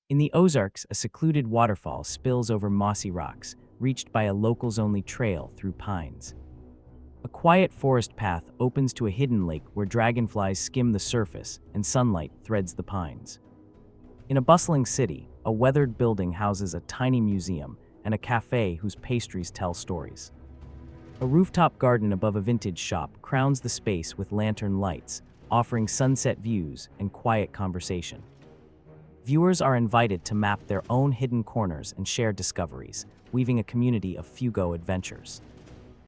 In the Ozarks, a secluded waterfall spills over mossy rocks, reached by a locals-only trail through pines. A quiet forest path opens to a hidden lake where dragonflies skim the surface and sunlight threads the pines. In a bustling city, a weathered building houses a tiny museum and a cafe whose pastries tell stories. A rooftop garden above a vintage shop crowns the space with lantern lights, offering sunset views and quiet conversation. Viewers are invited to map their own hidden corners and share discoveries, weaving a community of Fugo adventures.